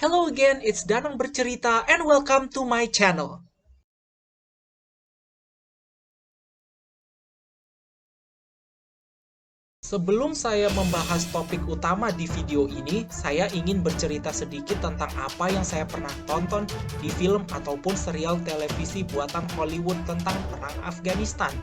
Hello again, it's Danang bercerita and welcome to my channel. Sebelum saya membahas topik utama di video ini, saya ingin bercerita sedikit tentang apa yang saya pernah tonton di film ataupun serial televisi buatan Hollywood tentang Perang Afghanistan.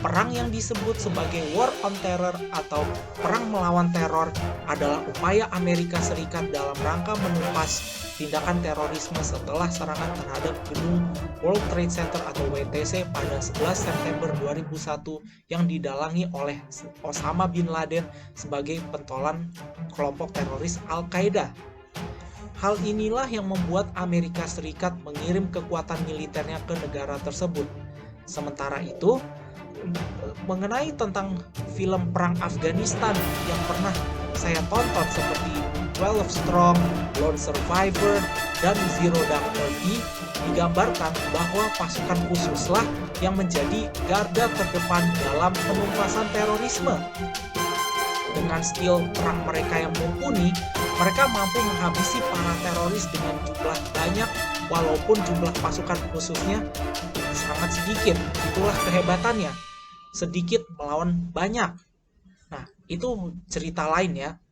Perang yang disebut sebagai War on Terror atau Perang Melawan Teror adalah upaya Amerika Serikat dalam rangka menumpas tindakan terorisme setelah serangan terhadap gedung World Trade Center atau WTC pada 11 September 2001 yang didalangi oleh Osama bin Laden sebagai pentolan kelompok teroris Al-Qaeda. Hal inilah yang membuat Amerika Serikat mengirim kekuatan militernya ke negara tersebut. Sementara itu, mengenai tentang film Perang Afghanistan yang pernah saya tonton seperti 12 Strong, Lone Survivor, dan Zero Dark Thirty, digambarkan bahwa pasukan khususlah yang menjadi garda terdepan dalam penumpasan terorisme. Dengan skill perang mereka yang mumpuni, mereka mampu menghabisi para teroris dengan jumlah banyak walaupun jumlah pasukan khususnya sangat sedikit. Itulah kehebatannya. Sedikit melawan banyak. Nah, itu cerita lain ya.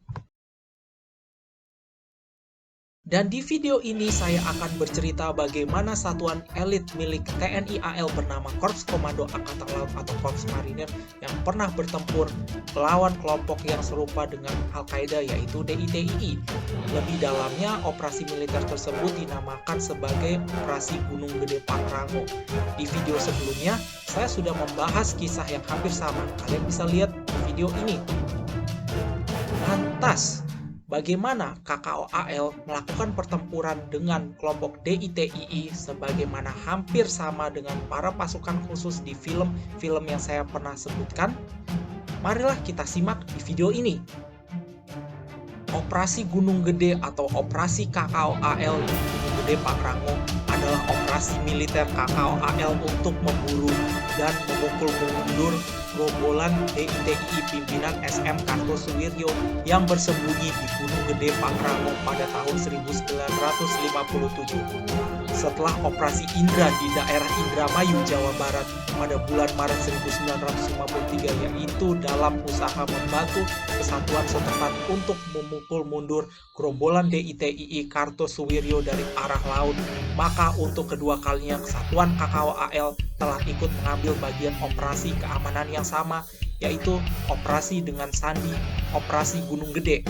Dan di video ini saya akan bercerita bagaimana satuan elit milik TNI AL bernama Korps Komando Angkatan Laut atau Korps Marinir yang pernah bertempur melawan kelompok yang serupa dengan Al-Qaeda yaitu DITII. Lebih dalamnya, operasi militer tersebut dinamakan sebagai Operasi Gunung Gede Pangrango. Di video sebelumnya, saya sudah membahas kisah yang hampir sama. Kalian bisa lihat di video ini. Lantas, bagaimana KKOAL melakukan pertempuran dengan kelompok DITII sebagaimana hampir sama dengan para pasukan khusus di film-film yang saya pernah sebutkan? Marilah kita simak di video ini. Operasi Gunung Gede atau Operasi KKOAL Gunung Gede Pangrango adalah operasi militer KKOAL untuk memburu dan memukul mundur gerombolan DITII pimpinan SM Kartosuwiryo yang bersembunyi di Gunung Gede Pangrango pada tahun 1957. Setelah operasi Indra di daerah Indramayu, Jawa Barat pada bulan Maret 1953, yaitu dalam usaha membantu kesatuan setempat untuk memukul mundur gerombolan DITII Kartosuwiryo dari arah laut, maka untuk kedua kalinya kesatuan KKOAL telah ikut mengambil bagian operasi keamanan yang sama, yaitu operasi dengan sandi Operasi Gunung Gede.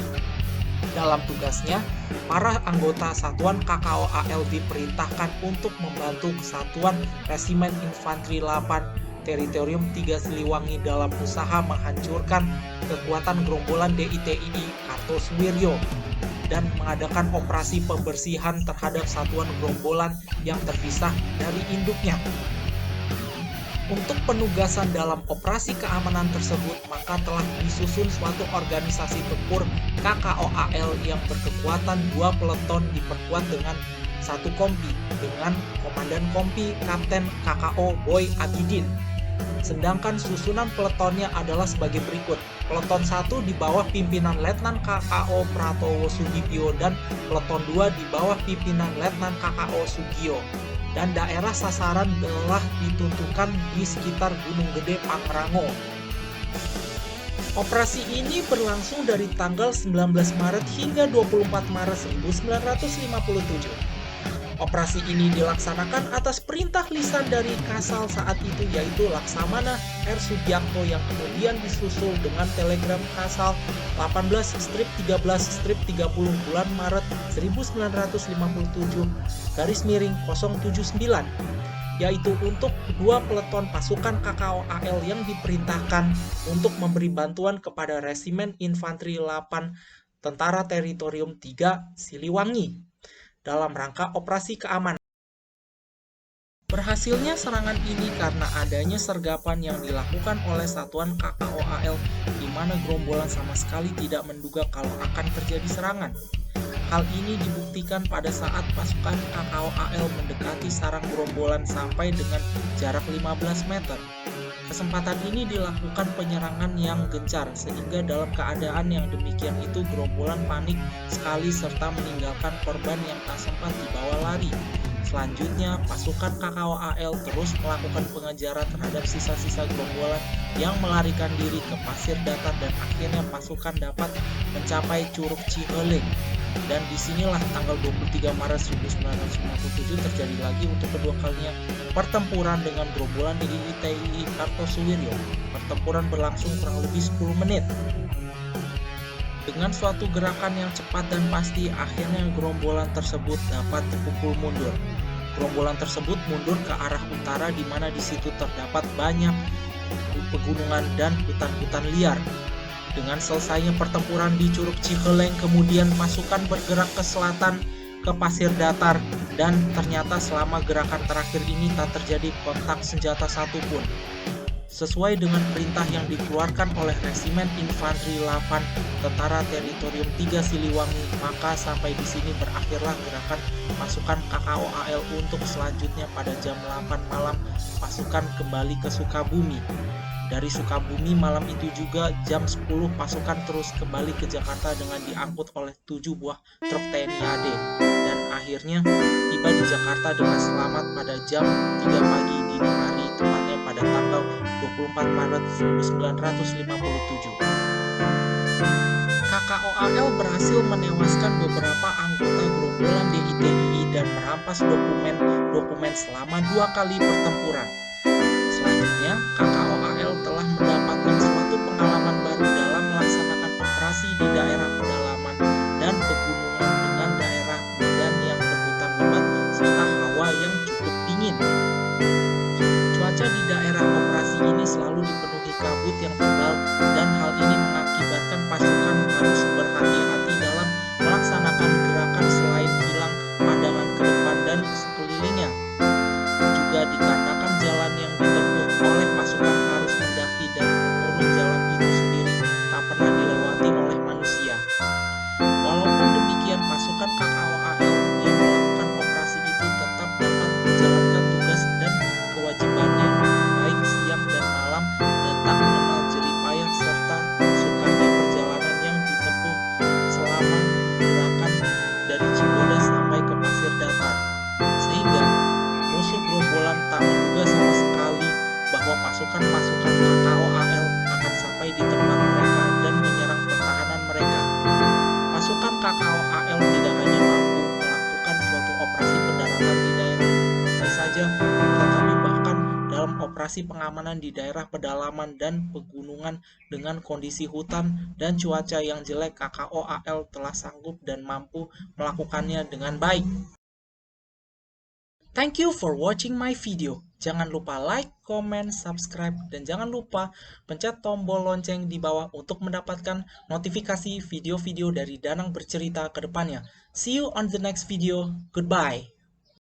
Dalam tugasnya, para anggota satuan KKOAL diperintahkan untuk membantu kesatuan Resimen Infanteri 8 Teritorium 3 Siliwangi dalam usaha menghancurkan kekuatan gerombolan DITII Kartosuwiryo dan mengadakan operasi pembersihan terhadap satuan gerombolan yang terpisah dari induknya. Untuk penugasan dalam operasi keamanan tersebut, maka telah disusun suatu organisasi tempur KKOAL yang berkekuatan 2 peleton diperkuat dengan 1 kompi dengan Komandan Kompi Kapten KKO Boy Abidin. Sedangkan susunan peletonnya adalah sebagai berikut. Peleton 1 di bawah pimpinan Letnan KKO Pratowo Sudibyo dan peleton 2 di bawah pimpinan Letnan KKO Sugiyo. Dan daerah sasaran telah ditentukan di sekitar Gunung Gede Pangrango. Operasi ini berlangsung dari tanggal 19 Maret hingga 24 Maret 1957. Operasi ini dilaksanakan atas perintah lisan dari Kasal saat itu, yaitu Laksamana R. Subiakto, yang kemudian disusul dengan telegram Kasal 18-13-30 bulan Maret 1957 /079, yaitu untuk kedua peleton pasukan KKOAL yang diperintahkan untuk memberi bantuan kepada Resimen Infanteri 8 Tentara Teritorium 3 Siliwangi dalam rangka operasi keamanan. Berhasilnya serangan ini karena adanya sergapan yang dilakukan oleh satuan KKOAL di mana gerombolan sama sekali tidak menduga kalau akan terjadi serangan. Hal ini dibuktikan pada saat pasukan KKOAL mendekati sarang gerombolan sampai dengan jarak 15 meter. Kesempatan ini dilakukan penyerangan yang gencar, sehingga dalam keadaan yang demikian itu gerombolan panik sekali serta meninggalkan korban yang tak sempat dibawa lari. Selanjutnya, pasukan KKOAL terus melakukan pengejaran terhadap sisa-sisa gerombolan yang melarikan diri ke pasir datar dan akhirnya pasukan dapat mencapai Curug Ciheleng. Dan disinilah tanggal 23 Maret 1957 terjadi lagi untuk kedua kalinya pertempuran dengan gerombolan TNI Kartosuwiryo. Pertempuran berlangsung kurang lebih 10 menit. Dengan suatu gerakan yang cepat dan pasti, akhirnya gerombolan tersebut dapat dipukul mundur. Gerombolan tersebut mundur ke arah utara di mana di situ terdapat banyak pegunungan dan hutan-hutan liar. Dengan selesainya pertempuran di Curug Ciheleng, kemudian pasukan bergerak ke selatan ke pasir datar dan ternyata selama gerakan terakhir ini tak terjadi kontak senjata satupun. Sesuai dengan perintah yang dikeluarkan oleh Resimen Infanteri 8 Tentara Teritorium 3 Siliwangi, maka sampai di sini berakhirlah gerakan pasukan KKOAL untuk selanjutnya pada jam 8 malam pasukan kembali ke Sukabumi. Dari Sukabumi malam itu juga jam 10 pasukan terus kembali ke Jakarta dengan diangkut oleh 7 buah truk TNI AD dan akhirnya tiba di Jakarta dengan selamat pada jam 3 pagi dini hari, tepatnya pada tanggal 24 Maret 1957. KKOAL berhasil menewaskan beberapa anggota gerombolan DITNI dan merampas dokumen selama 2 kali pertempuran. Selanjutnya, KKOAL telah mendapatkan suatu pengalaman baru dalam melaksanakan operasi di daerah pedalaman dan pegunungan dengan daerah medan yang berhutan lebat serta hawa yang cukup dingin. Cuaca di daerah operasi ini selalu dipenuhi kabut yang tebal dan hal ini mengakibatkan pasukan harus berhati-hati dalam melaksanakan gerakan selain hilang pandangan ke depan dan sekelilingnya. Juga dikarenakan jalan yang ditempuh oleh pasukan harus mendaki dan menurun jalan itu sendiri tak pernah dilewati oleh manusia. Walaupun demikian, pasukan KKOAL yang melakukan operasi itu tetap dapat menjalankan tugas dan kewajibannya baik siang dan malam dan tak mengenal jerih payah serta sukarnya perjalanan yang ditempuh selama gerakan dari Cibodas sampai ke pasir datar, sehingga musuh gerombolan tak menduga sama sekali bahwa pasukan-pasukan KKOAL akan sampai di tempat mereka dan menyerang pertahanan mereka. Pasukan KKOAL tidak hanya mampu melakukan suatu operasi pendaratan di daerah pantai saja, tetapi bahkan dalam operasi pengamanan di daerah pedalaman dan pegunungan dengan kondisi hutan dan cuaca yang jelek, KKOAL telah sanggup dan mampu melakukannya dengan baik. Thank you for watching my video. Jangan lupa like, comment, subscribe, dan jangan lupa pencet tombol lonceng di bawah untuk mendapatkan notifikasi video-video dari Danang Bercerita ke depannya. See you on the next video. Goodbye.